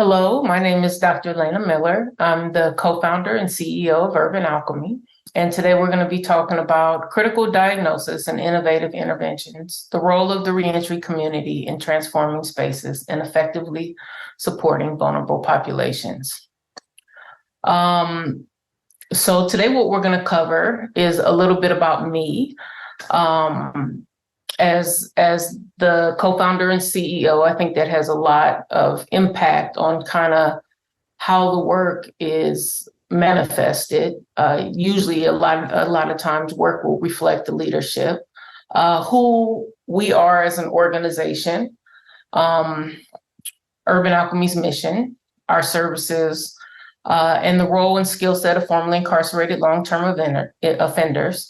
Hello, my name is Dr. Lena Miller. I'm the co-founder and CEO of Urban Alchemy. And today we're going to be talking about critical diagnosis and innovative interventions, the role of the reentry community in transforming spaces and effectively supporting vulnerable populations. So today what we're going to cover is a little bit about me. As the co-founder and CEO, I think that has a lot of impact on kind of how the work is manifested. Usually a lot of times work will reflect the leadership, who we are as an organization, Urban Alchemy's mission, our services, and the role and skill set of formerly incarcerated long-term offenders,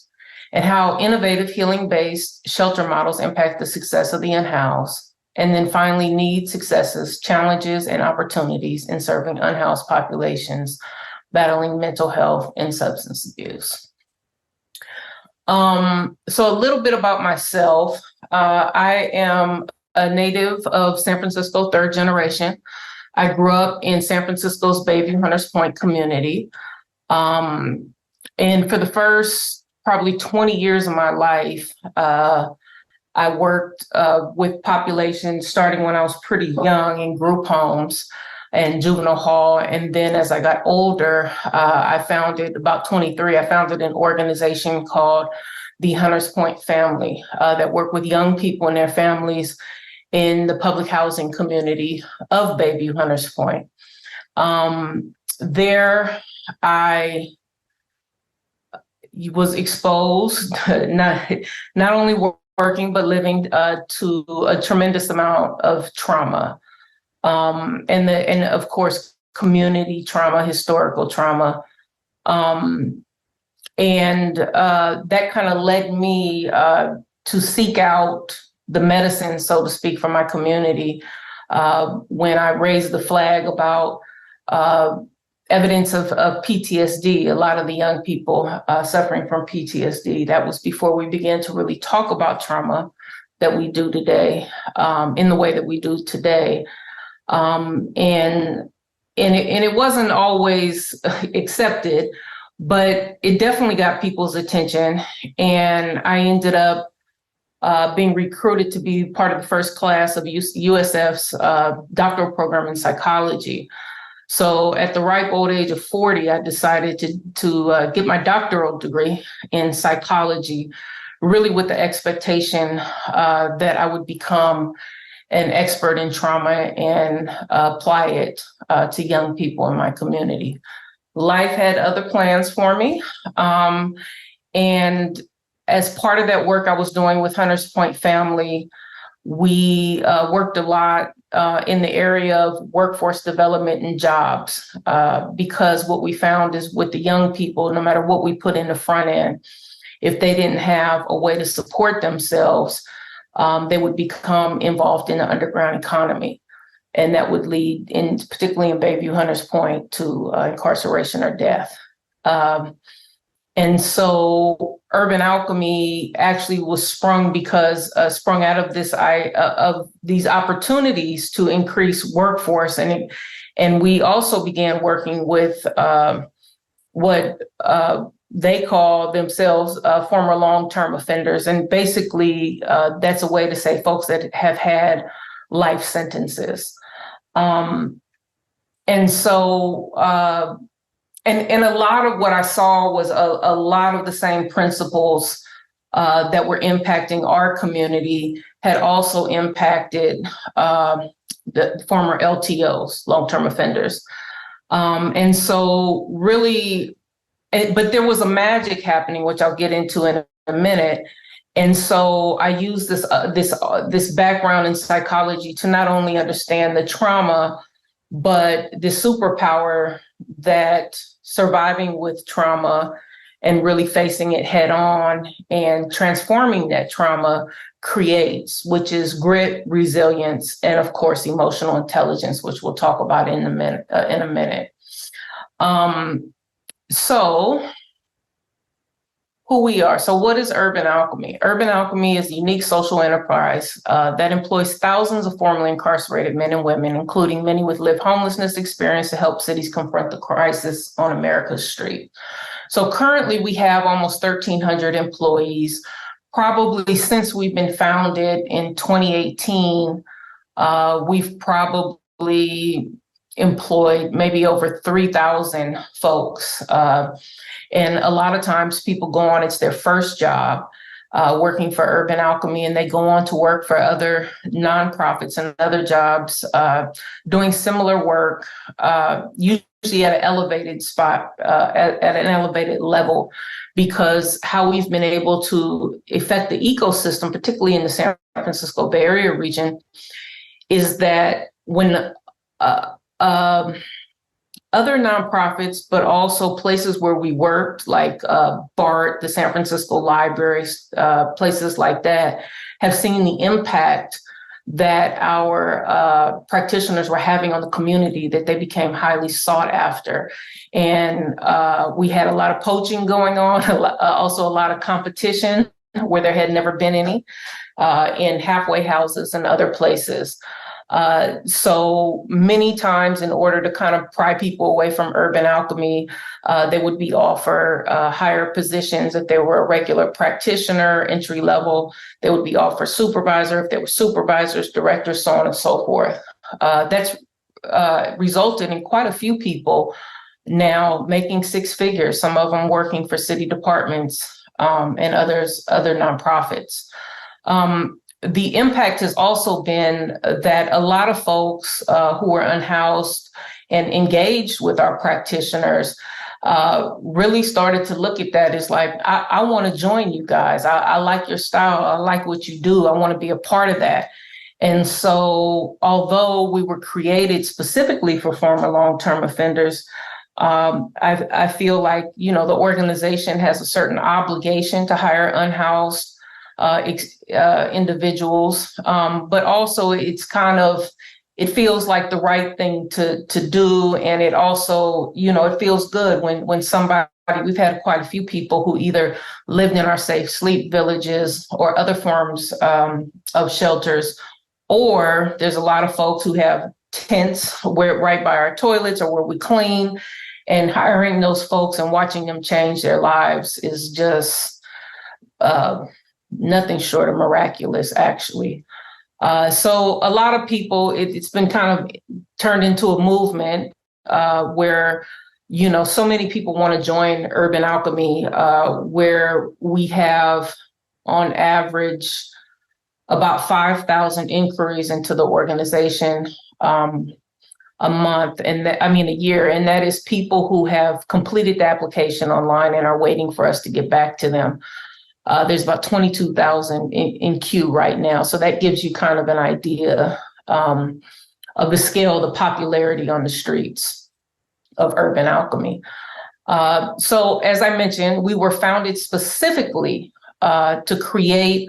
and how innovative healing-based shelter models impact the success of the in-house, and then finally needs, successes, challenges, and opportunities in serving unhoused populations battling mental health and substance abuse. So a little bit about myself. I am a native of San Francisco, third generation. I grew up in San Francisco's Bayview Hunters Point community. And for the first probably 20 years of my life, I worked with populations starting when I was pretty young in group homes and juvenile hall. And then as I got older, I founded an organization called the Hunters Point Family that worked with young people and their families in the public housing community of Bayview Hunters Point. There, I was exposed, not only working, but living to a tremendous amount of trauma. And of course, community trauma, historical trauma. And that kind of led me to seek out the medicine, so to speak, for my community when I raised the flag about evidence of PTSD, a lot of the young people suffering from PTSD. That was before we began to really talk about trauma that we do today, in the way that we do today. And it wasn't always accepted, but it definitely got people's attention. And I ended up being recruited to be part of the first class of USF's doctoral program in psychology. So at the ripe old age of 40, I decided to get my doctoral degree in psychology, really with the expectation that I would become an expert in trauma and apply it to young people in my community. Life had other plans for me. And as part of that work I was doing with Hunters Point Family, we worked a lot in the area of workforce development and jobs, because what we found is with the young people, no matter what we put in the front end, if they didn't have a way to support themselves, they would become involved in the underground economy. And that would lead, particularly in Bayview Hunters Point, to incarceration or death. And so Urban Alchemy actually was sprung out of this of these opportunities to increase workforce, and we also began working with what they call themselves former long-term offenders, and basically that's a way to say folks that have had life sentences, and so. And a lot of what I saw was a lot of the same principles that were impacting our community had also impacted the former LTOs, long-term offenders. And so really, but there was a magic happening, which I'll get into in a minute. And so I used this background in psychology to not only understand the trauma, but the superpower that surviving with trauma and really facing it head on and transforming that trauma creates, which is grit, resilience, and of course, emotional intelligence, which we'll talk about in a minute. So who we are. So what is Urban Alchemy? Urban Alchemy is a unique social enterprise that employs thousands of formerly incarcerated men and women, including many with lived homelessness experience, to help cities confront the crisis on America's street. So currently we have almost 1,300 employees. Probably since we've been founded in 2018, we've probably employed maybe over 3,000 folks. And a lot of times people go on, it's their first job working for Urban Alchemy, and they go on to work for other nonprofits and other jobs doing similar work, usually at an elevated spot, at an elevated level, because how we've been able to affect the ecosystem, particularly in the San Francisco Bay Area region, is that when other nonprofits, but also places where we worked, like BART, the San Francisco Libraries, places like that, have seen the impact that our practitioners were having on the community, that they became highly sought after. And we had a lot of poaching going on, also a lot of competition where there had never been any in halfway houses and other places. So many times, in order to kind of pry people away from Urban Alchemy, they would be offered higher positions. If they were a regular practitioner, entry level, they would be offered supervisor. If they were supervisors, directors, so on and so forth. That's resulted in quite a few people now making six figures, some of them working for city departments and other nonprofits. The impact has also been that a lot of folks who are unhoused and engaged with our practitioners really started to look at that as like, I want to join you guys. I like your style. I like what you do. I want to be a part of that. And so although we were created specifically for former long-term offenders, I feel like, the organization has a certain obligation to hire unhoused individuals, but also it feels like the right thing to do. And it also, it feels good when somebody, we've had quite a few people who either lived in our safe sleep villages or other forms of shelters, or there's a lot of folks who have tents right by our toilets or where we clean, and hiring those folks and watching them change their lives is just nothing short of miraculous, actually. So a lot of people, it's been kind of turned into a movement where, so many people want to join Urban Alchemy, where we have on average about 5,000 inquiries into the organization a month, and a year. And that is people who have completed the application online and are waiting for us to get back to them. There's about 22,000 in queue right now. So that gives you kind of an idea of the scale, the popularity on the streets of Urban Alchemy. So as I mentioned, we were founded specifically to create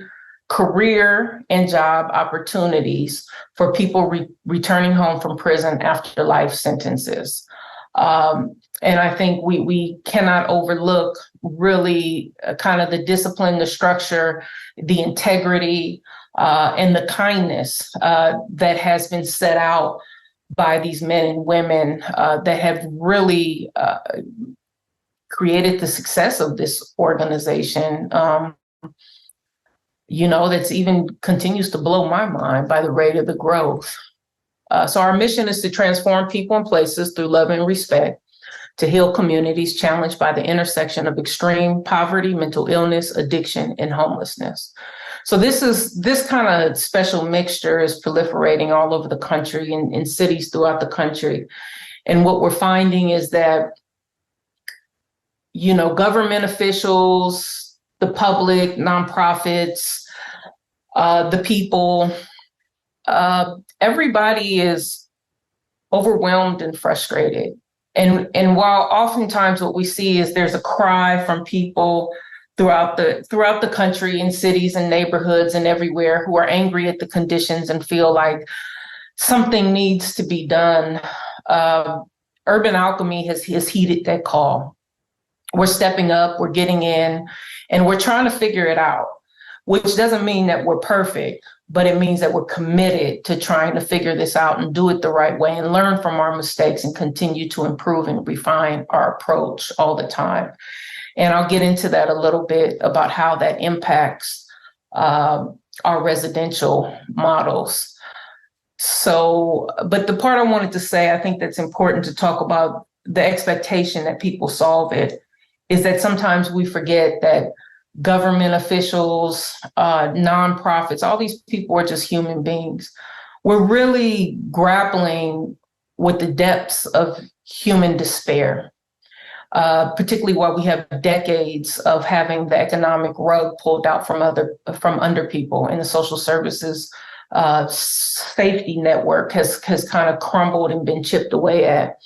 career and job opportunities for people returning home from prison after life sentences. And I think we cannot overlook really kind of the discipline, the structure, the integrity, and the kindness that has been set out by these men and women that have really created the success of this organization. That's even continues to blow my mind by the rate of the growth. So our mission is to transform people and places through love and respect, to heal communities challenged by the intersection of extreme poverty, mental illness, addiction, and homelessness. So this kind of special mixture is proliferating all over the country, in cities throughout the country. And what we're finding is that, government officials, the public, nonprofits, the people, everybody is overwhelmed and frustrated. And while oftentimes what we see is there's a cry from people throughout the country, in cities and neighborhoods and everywhere, who are angry at the conditions and feel like something needs to be done. Urban Alchemy has heeded that call. we're stepping up, we're getting in, and we're trying to figure it out, which doesn't mean that we're perfect, but it means that we're committed to trying to figure this out and do it the right way and learn from our mistakes and continue to improve and refine our approach all the time. And I'll get into that a little bit about how that impacts our residential models. So, but the part I wanted to say, I think that's important to talk about the expectation that people solve it, is that sometimes we forget that government officials, nonprofits, all these people are just human beings. We're really grappling with the depths of human despair, particularly while we have decades of having the economic rug pulled out from under people, and the social services safety network has kind of crumbled and been chipped away at.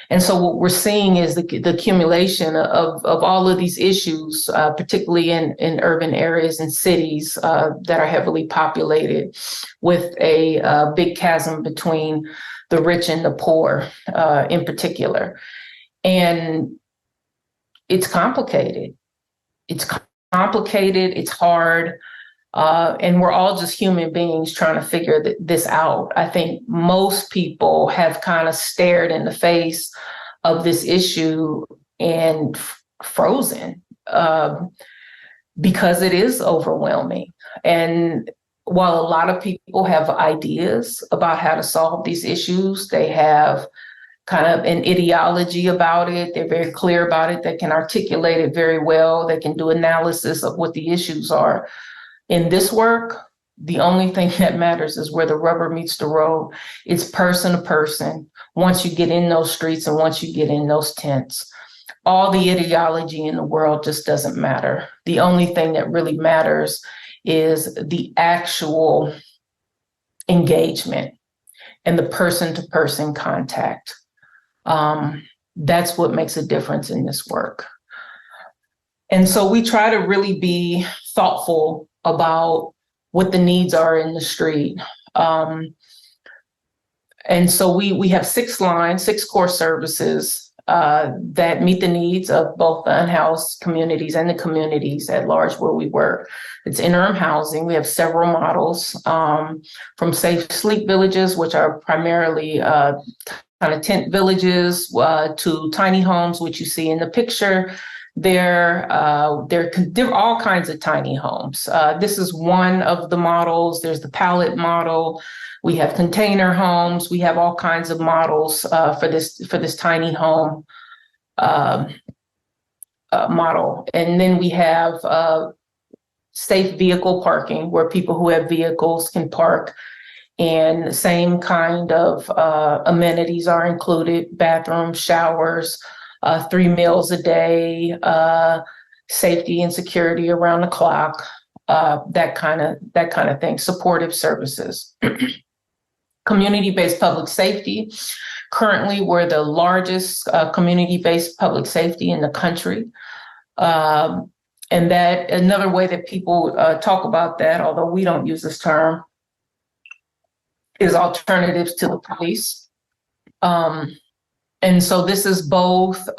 And so what we're seeing is the accumulation of all of these issues, particularly in urban areas and cities that are heavily populated, with a big chasm between the rich and the poor in particular. And it's complicated. It's hard. And we're all just human beings trying to figure this out. I think most people have kind of stared in the face of this issue and frozen because it is overwhelming. And while a lot of people have ideas about how to solve these issues, they have kind of an ideology about it. They're very clear about it. They can articulate it very well. They can do analysis of what the issues are. In this work, the only thing that matters is where the rubber meets the road. It's person to person. Once you get in those streets and once you get in those tents, all the ideology in the world just doesn't matter. The only thing that really matters is the actual engagement and the person to person contact. That's what makes a difference in this work. And so we try to really be thoughtful about what the needs are in the street. And so we have 6 core services that meet the needs of both the unhoused communities and the communities at large where we work. It's interim housing. We have several models, from safe sleep villages, which are primarily kind of tent villages, to tiny homes, which you see in the picture. There are all kinds of tiny homes. This is one of the models. There's the pallet model. We have container homes. We have all kinds of models for this tiny home model. And then we have safe vehicle parking, where people who have vehicles can park. And the same kind of amenities are included: bathrooms, showers, 3 meals a day, safety and security around the clock, that kind of thing, supportive services. Community-based public safety. Currently, we're the largest community-based public safety in the country. And that another way that people talk about that, although we don't use this term, is alternatives to the police. And so this is both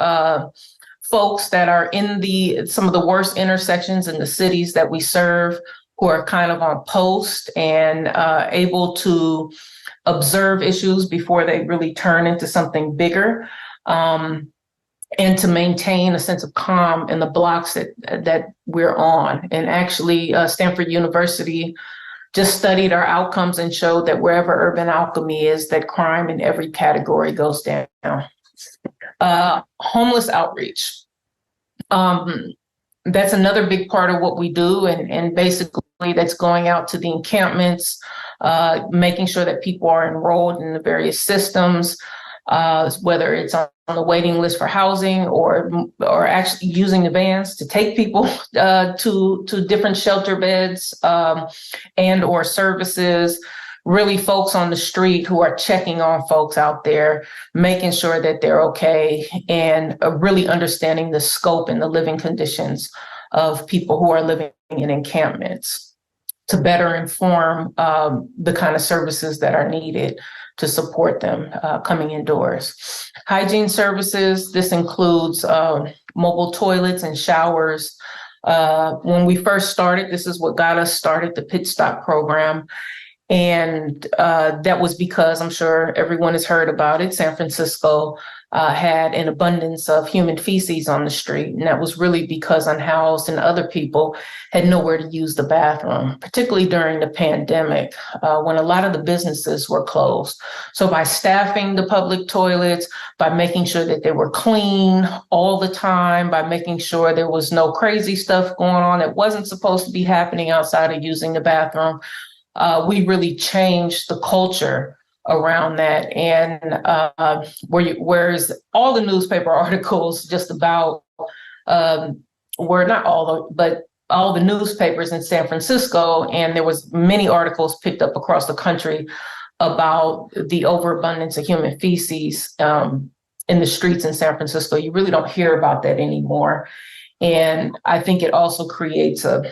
folks that are in some of the worst intersections in the cities that we serve, who are kind of on post and able to observe issues before they really turn into something bigger, and to maintain a sense of calm in the blocks that we're on. And actually, Stanford University just studied our outcomes and showed that wherever urban alchemy is, that crime in every category goes down. Homeless outreach. That's another big part of what we do. And basically that's going out to the encampments, making sure that people are enrolled in the various systems, whether it's on the waiting list for housing or actually using the vans to take people to different shelter beds and or services. Really folks on the street who are checking on folks out there, making sure that they're okay, and really understanding the scope and the living conditions of people who are living in encampments. to better inform the kind of services that are needed to support them coming indoors. Hygiene services, this includes mobile toilets and showers. When we first started, this is what got us started, the Pit Stop program. And that was because, I'm sure everyone has heard about it, San Francisco had an abundance of human feces on the street. And that was really because unhoused and other people had nowhere to use the bathroom, particularly during the pandemic, when a lot of the businesses were closed. So by staffing the public toilets, by making sure that they were clean all the time, by making sure there was no crazy stuff going on that wasn't supposed to be happening outside of using the bathroom, we really changed the culture around that. And whereas all the newspaper articles just about were not all, but all the newspapers in San Francisco, and there was many articles picked up across the country about the overabundance of human feces in the streets in San Francisco. You really don't hear about that anymore. And I think it also creates a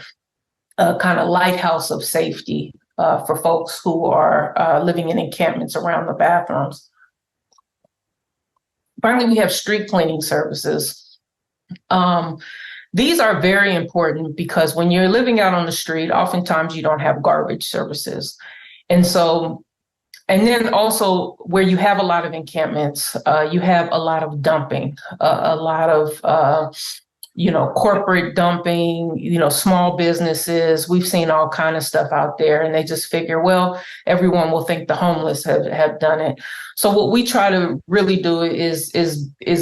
kind of lighthouse of safety for folks who are living in encampments around the bathrooms. Finally, we have street cleaning services. These are very important because when you're living out on the street, oftentimes you don't have garbage services. And then also where you have a lot of encampments, you have a lot of dumping, a lot of corporate dumping, small businesses. We've seen all kind of stuff out there, and they just figure, well, everyone will think the homeless have done it. So what we try to really do is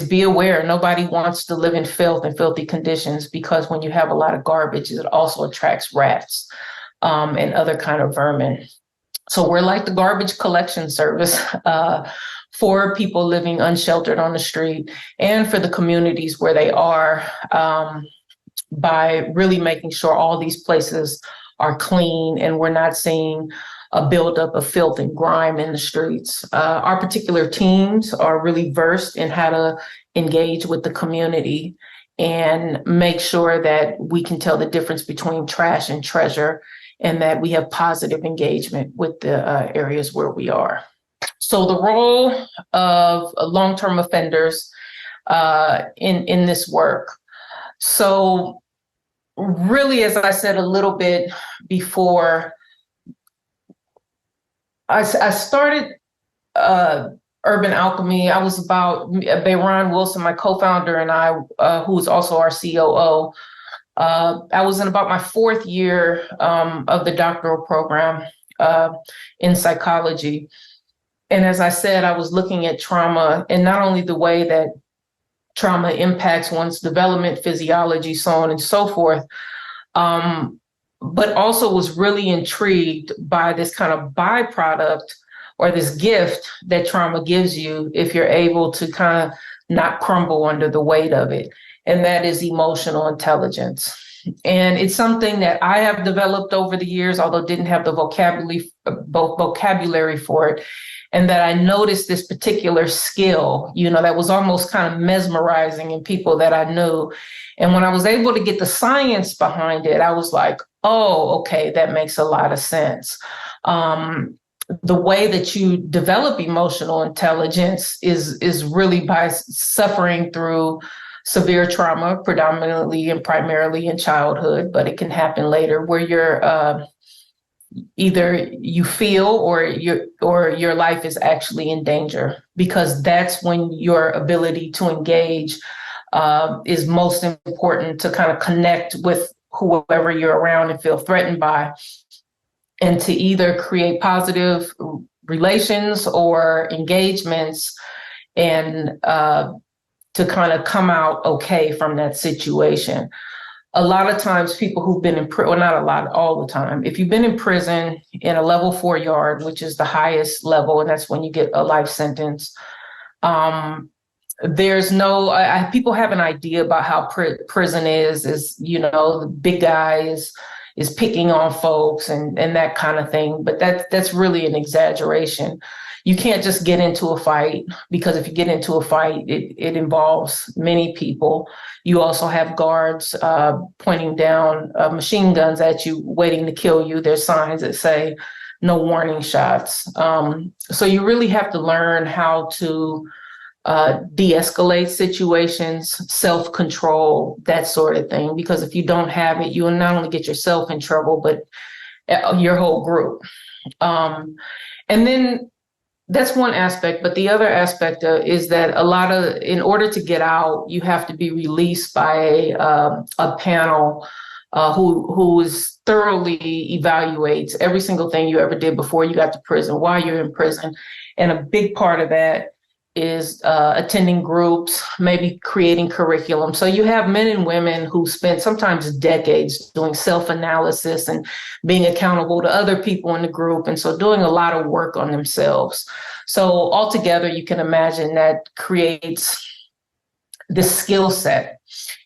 be aware. Nobody wants to live in filth and filthy conditions, because when you have a lot of garbage, it also attracts rats and other kind of vermin. So we're like the garbage collection service for people living unsheltered on the street, and for the communities where they are, by really making sure all these places are clean and we're not seeing a buildup of filth and grime in the streets. Our particular teams are really versed in how to engage with the community and make sure that we can tell the difference between trash and treasure, and that we have positive engagement with the areas where we are. So the role of long-term offenders in this work. So really, as I said a little bit before, I started Urban Alchemy. I was about, Bayron Wilson, my co-founder, and I, who is also our COO. I was in about my fourth year of the doctoral program in psychology. And as I said, I was looking at trauma, and not only the way that trauma impacts one's development, physiology, so on and so forth, but also was really intrigued by this kind of byproduct or this gift that trauma gives you if you're able to kind of not crumble under the weight of it. And that is emotional intelligence. And it's something that I have developed over the years, although didn't have the vocabulary for it. And that I noticed this particular skill, that was almost kind of mesmerizing in people that I knew. And when I was able to get the science behind it, I was like, oh, okay, that makes a lot of sense. The way that you develop emotional intelligence is really by suffering through severe trauma, predominantly and primarily in childhood, but it can happen later, where you're either you feel or your life is actually in danger, because that's when your ability to engage is most important, to kind of connect with whoever you're around and feel threatened by, and to either create positive relations or engagements, and to kind of come out okay from that situation. A lot of times people who've been in prison, well, not a lot, all the time, if you've been in prison in a level 4 yard, which is the highest level, and that's when you get a life sentence, there's no, people have an idea about how prison is, the big guys, is picking on folks and that kind of thing. But that's really an exaggeration. You can't just get into a fight, because if you get into a fight, it involves many people. You also have guards pointing down machine guns at you, waiting to kill you. There's signs that say no warning shots. So you really have to learn how to de-escalate situations, self-control, that sort of thing. Because if you don't have it, you will not only get yourself in trouble, but your whole group. And then that's one aspect, but the other aspect is that in order to get out, you have to be released by a panel who is thoroughly evaluates every single thing you ever did before you got to prison, while you're in prison. And a big part of that is attending groups, maybe creating curriculum. So you have men and women who spent sometimes decades doing self-analysis and being accountable to other people in the group. And so doing a lot of work on themselves. So altogether, you can imagine that creates this skill set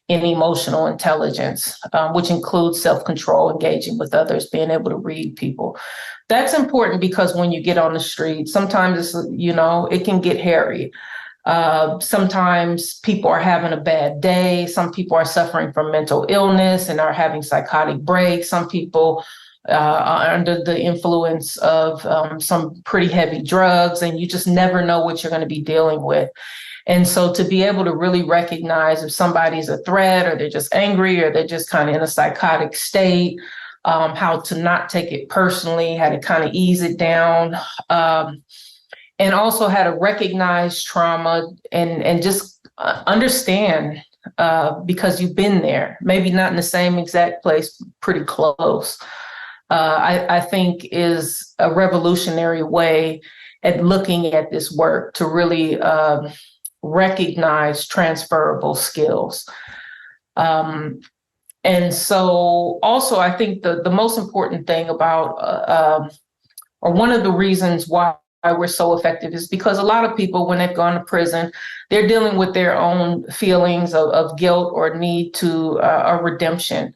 in emotional intelligence, which includes self-control, engaging with others, being able to read people. That's important because when you get on the street, sometimes it can get hairy. Sometimes people are having a bad day. Some people are suffering from mental illness and are having psychotic breaks. Some people are under the influence of some pretty heavy drugs, and you just never know what you're going to be dealing with. And so to be able to really recognize if somebody's a threat, or they're just angry, or they're just kind of in a psychotic state, how to not take it personally, how to kind of ease it down, and also how to recognize trauma and just understand, because you've been there, maybe not in the same exact place, pretty close, I think is a revolutionary way at looking at this work to really recognize transferable skills. And so also, I think the most important thing about, or one of the reasons why we're so effective is because a lot of people, when they've gone to prison, they're dealing with their own feelings of guilt or need to a redemption.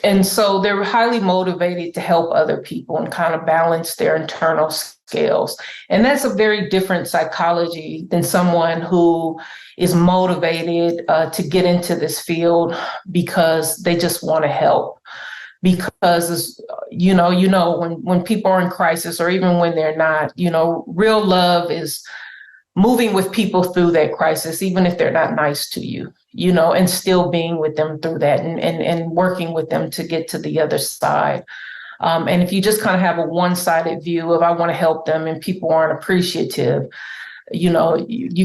And so they're highly motivated to help other people and kind of balance their internal scales. And that's a very different psychology than someone who is motivated to get into this field because they just want to help. Because, when people are in crisis, or even when they're not, real love is moving with people through that crisis, even if they're not nice to you, and still being with them through that and working with them to get to the other side. And if you just kind of have a one-sided view of I want to help them and people aren't appreciative, you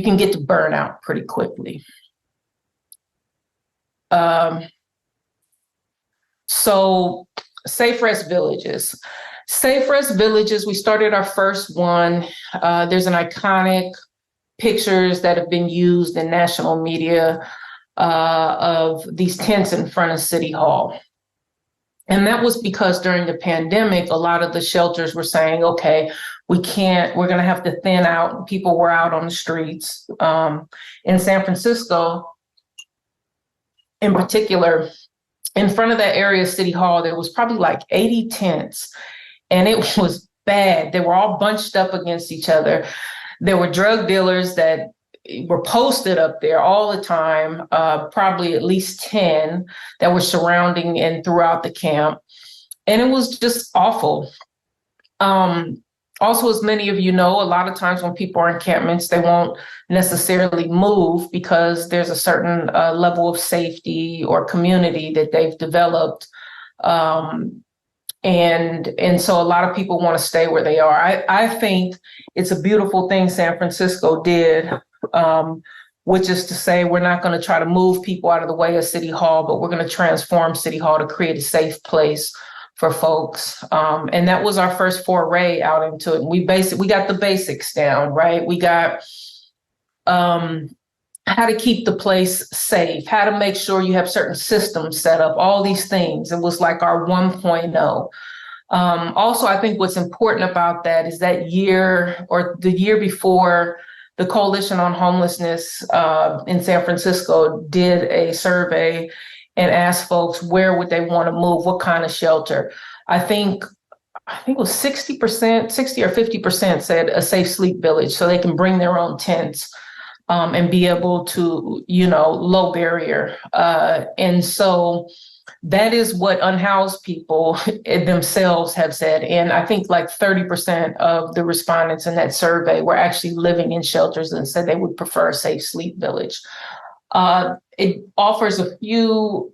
can get to burnout pretty quickly. So Safe Rest Villages. Safe Rest Villages, we started our first one. There's an iconic pictures that have been used in national media of these tents in front of City Hall. And that was because during the pandemic, a lot of the shelters were saying, okay, we're going to have to thin out. People were out on the streets. In San Francisco, in particular, in front of that area, City Hall, there was probably like 80 tents, and it was bad. They were all bunched up against each other. There were drug dealers that were posted up there all the time, probably at least 10 that were surrounding and throughout the camp. And it was just awful. Also, as many of you know, a lot of times when people are in encampments, they won't necessarily move because there's a certain level of safety or community that they've developed. And so a lot of people want to stay where they are. I think it's a beautiful thing San Francisco did, which is to say we're not going to try to move people out of the way of City Hall, but we're going to transform City Hall to create a safe place for folks. And that was our first foray out into it. And we got the basics down, right? We got how to keep the place safe, how to make sure you have certain systems set up, all these things. It was like our 1.0. Also, I think what's important about that is that year or the year before, the Coalition on Homelessness in San Francisco did a survey, and asked folks where would they want to move, what kind of shelter. I think it was 60%, 60 or 50% said a safe sleep village, so they can bring their own tents and be able to, low barrier. And so that is what unhoused people themselves have said. And I think like 30% of the respondents in that survey were actually living in shelters and said they would prefer a safe sleep village. It offers a few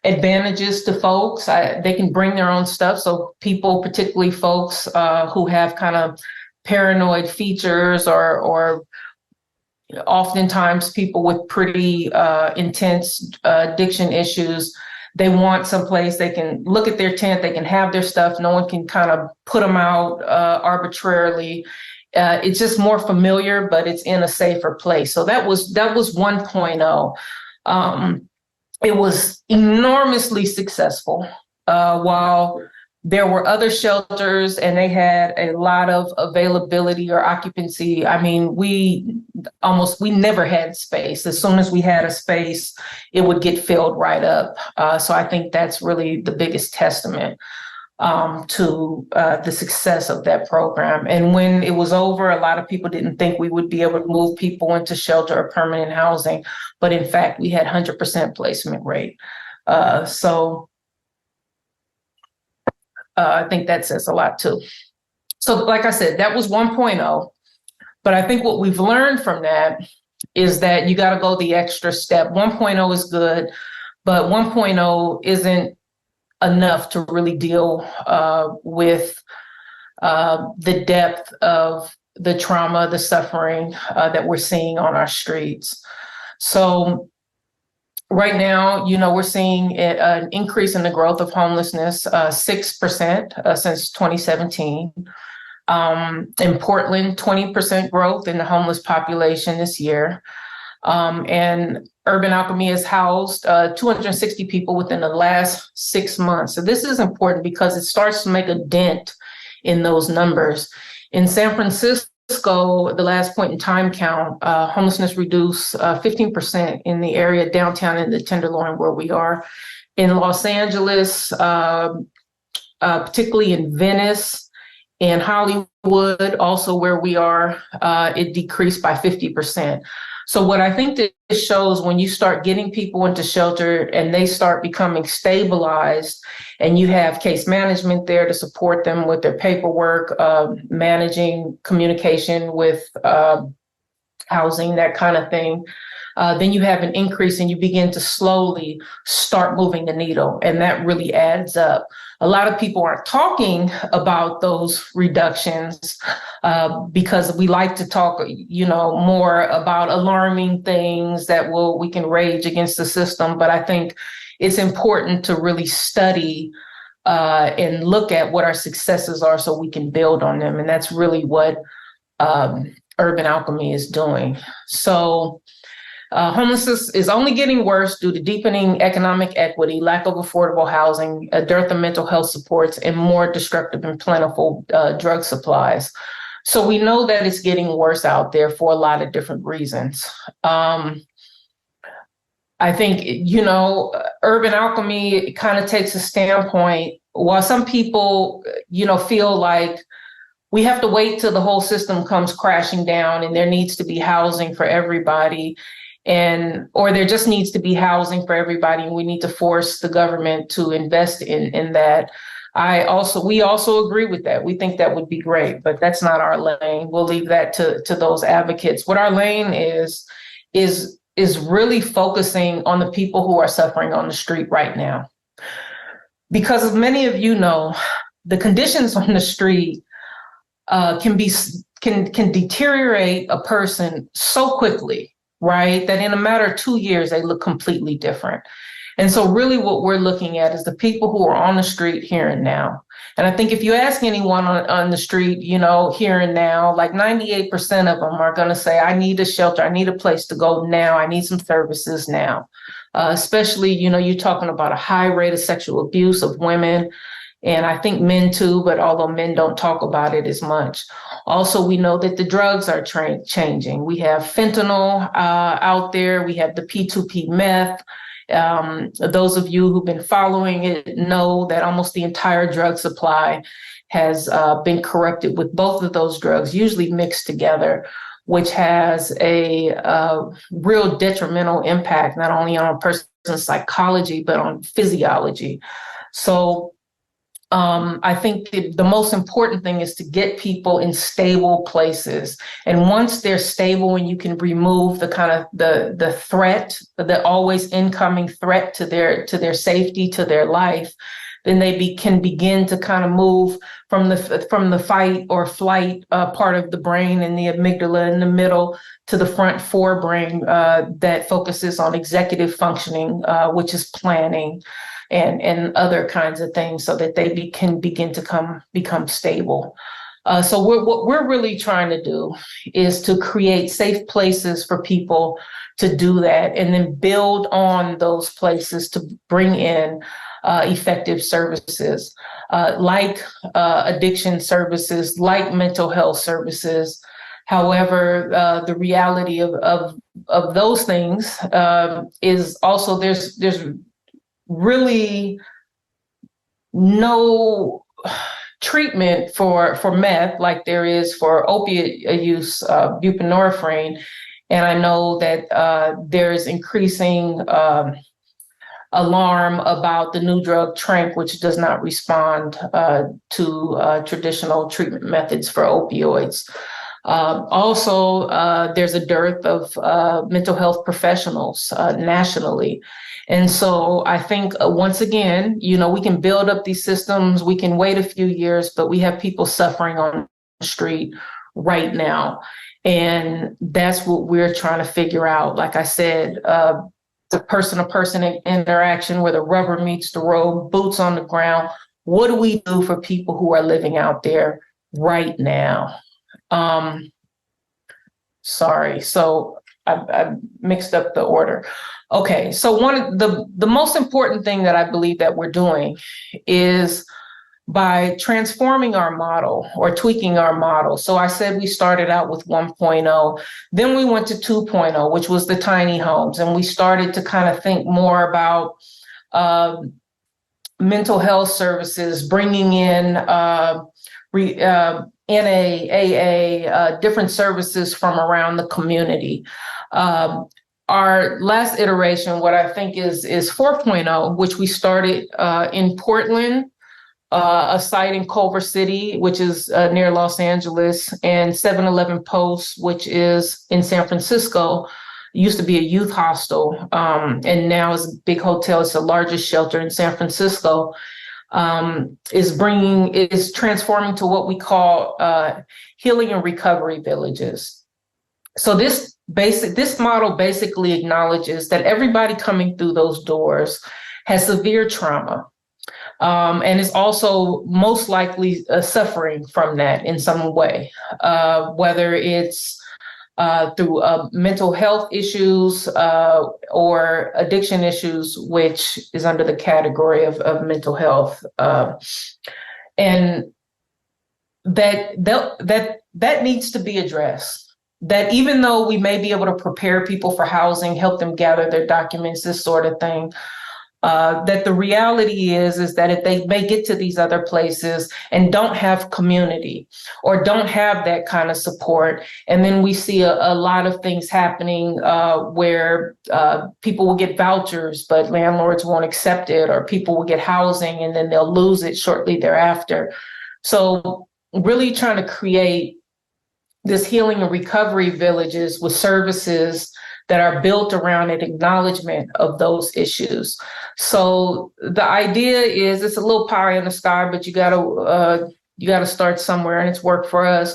advantages to folks. They can bring their own stuff. So people, particularly folks who have kind of paranoid features or oftentimes people with pretty intense addiction issues, they want someplace they can look at their tent, they can have their stuff. No one can kind of put them out arbitrarily. It's just more familiar, but it's in a safer place. So that was 1.0. It was enormously successful. While there were other shelters and they had a lot of availability or occupancy, I mean, we never had space. As soon as we had a space, it would get filled right up. So I think that's really the biggest testament to the success of that program. And when it was over, a lot of people didn't think we would be able to move people into shelter or permanent housing, but in fact, we had 100% placement rate. So I think that says a lot too. So like I said, that was 1.0, but I think what we've learned from that is that you got to go the extra step. 1.0 is good, but 1.0 isn't enough to really deal with the depth of the trauma, the suffering that we're seeing on our streets. So right now, we're seeing an increase in the growth of homelessness, 6% since 2017. In Portland, 20% growth in the homeless population this year. And Urban Alchemy has housed 260 people within the last 6 months. So this is important because it starts to make a dent in those numbers. In San Francisco, the last point in time count, homelessness reduced 15% in the area downtown in the Tenderloin where we are. In Los Angeles, particularly in Venice and Hollywood, also where we are, it decreased by 50%. So what I think that this shows, when you start getting people into shelter and they start becoming stabilized and you have case management there to support them with their paperwork, managing communication with housing, that kind of thing, then you have an increase and you begin to slowly start moving the needle. And that really adds up. A lot of people aren't talking about those reductions because we like to talk, more about alarming things that we can rage against the system. But I think it's important to really study and look at what our successes are so we can build on them. And that's really what Urban Alchemy is doing. So homelessness is only getting worse due to deepening economic equity, lack of affordable housing, a dearth of mental health supports, and more destructive and plentiful drug supplies. So we know that it's getting worse out there for a lot of different reasons. I think, Urban Alchemy kind of takes a standpoint. While some people, feel like we have to wait till the whole system comes crashing down and there needs to be housing for everybody, or there just needs to be housing for everybody, and we need to force the government to invest in that. We also agree with that. We think that would be great, but that's not our lane. We'll leave that to those advocates. What our lane is really focusing on the people who are suffering on the street right now. Because as many of you know, the conditions on the street can deteriorate a person so quickly, right, that in a matter of 2 years, they look completely different. And so really what we're looking at is the people who are on the street here and now. And I think if you ask anyone on the street, here and now, like 98% of them are going to say, I need a shelter. I need a place to go now. I need some services now. Especially, you're talking about a high rate of sexual abuse of women. And I think men too, but although men don't talk about it as much. Also, we know that the drugs are changing. We have fentanyl out there. We have the P2P meth. Those of you who've been following it know that almost the entire drug supply has been corrupted with both of those drugs, usually mixed together, which has a real detrimental impact, not only on a person's psychology, but on physiology. So I think the most important thing is to get people in stable places. And once they're stable and you can remove the kind of the threat, the always incoming threat to their safety, to their life, then they can begin to kind of move from the fight or flight part of the brain and the amygdala in the middle to the front forebrain that focuses on executive functioning, which is planning and other kinds of things, so that they can begin to become stable. So what we're really trying to do is to create safe places for people to do that, and then build on those places to bring in effective services like addiction services, like mental health services. However, the reality of those things is also there's really no treatment for meth like there is for opiate use, buprenorphine. And I know that there's increasing alarm about the new drug Tranq, which does not respond to traditional treatment methods for opioids. Also, there's a dearth of mental health professionals nationally. And so I think, once again, we can build up these systems, we can wait a few years, but we have people suffering on the street right now. And that's what we're trying to figure out. Like I said, the person-to-person interaction where the rubber meets the road, boots on the ground. What do we do for people who are living out there right now? Sorry, so I mixed up the order. Okay, so one of the most important thing that I believe that we're doing is by transforming our model or tweaking our model. So I said we started out with 1.0, then we went to 2.0, which was the tiny homes. And we started to kind of think more about mental health services, bringing in NA, AA, different services from around the community. Our last iteration, what I think is 4.0, which we started in Portland, a site in Culver City, which is near Los Angeles, and 7-Eleven Post, which is in San Francisco. It used to be a youth hostel, and now is a big hotel. It's the largest shelter in San Francisco. Is transforming to what we call healing and recovery villages. So this model basically acknowledges that everybody coming through those doors has severe trauma. And is also most likely suffering from that in some way, whether it's through mental health issues or addiction issues, which is under the category of mental health. And that needs to be addressed. That even though we may be able to prepare people for housing, help them gather their documents, this sort of thing, that the reality is that if they may get to these other places and don't have community or don't have that kind of support, and then we see a lot of things happening where people will get vouchers, but landlords won't accept it, or people will get housing and then they'll lose it shortly thereafter. So really trying to create this healing and recovery villages with services that are built around an acknowledgement of those issues. So the idea is, it's a little pie in the sky, but you gotta start somewhere, and it's worked for us.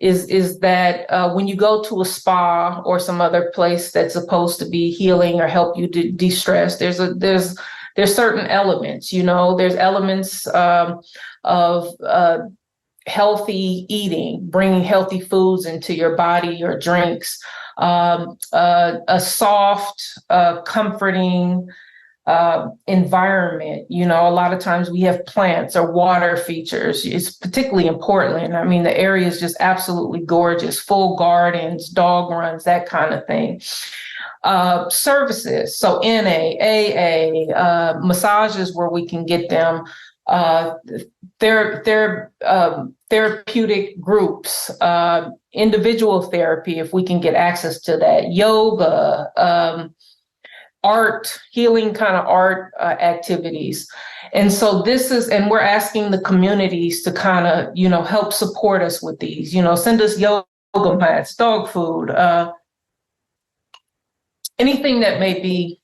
Is that when you go to a spa or some other place that's supposed to be healing or help you to de-stress, there's certain elements. There's elements of healthy eating, bringing healthy foods into your body, your drinks. A soft, comforting environment. A lot of times we have plants or water features. It's particularly in Portland. I mean, the area is just absolutely gorgeous, full gardens, dog runs, that kind of thing. Services, so NA, AA, massages where we can get them, therapeutic groups, individual therapy, if we can get access to that, yoga, art, healing kind of art activities. And so and we're asking the communities to kind of, help support us with these, send us yoga mats, dog food, anything that may be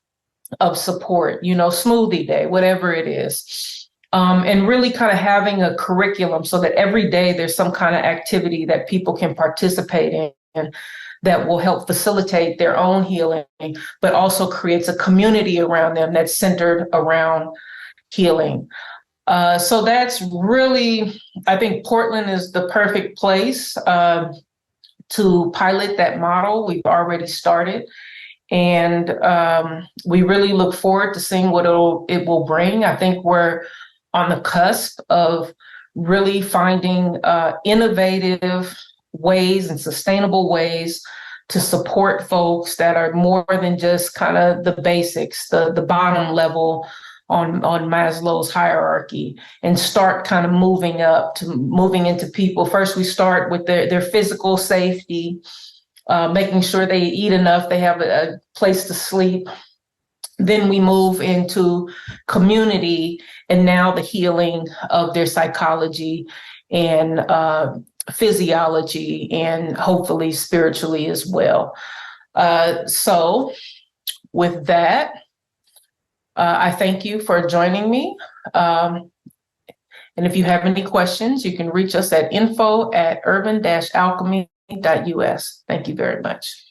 of support, smoothie day, whatever it is. And really kind of having a curriculum so that every day there's some kind of activity that people can participate in that will help facilitate their own healing, but also creates a community around them that's centered around healing. So that's really, I think Portland is the perfect place to pilot that model. We've already started. And we really look forward to seeing what it will bring. I think we're on the cusp of really finding innovative ways and sustainable ways to support folks that are more than just kind of the basics, the bottom level on Maslow's hierarchy, and start kind of moving into people. First, we start with their physical safety, making sure they eat enough, they have a place to sleep. Then we move into community, and now the healing of their psychology and physiology, and hopefully spiritually as well. So with that, I thank you for joining me. And if you have any questions, you can reach us at info@urban-alchemy.us. Thank you very much.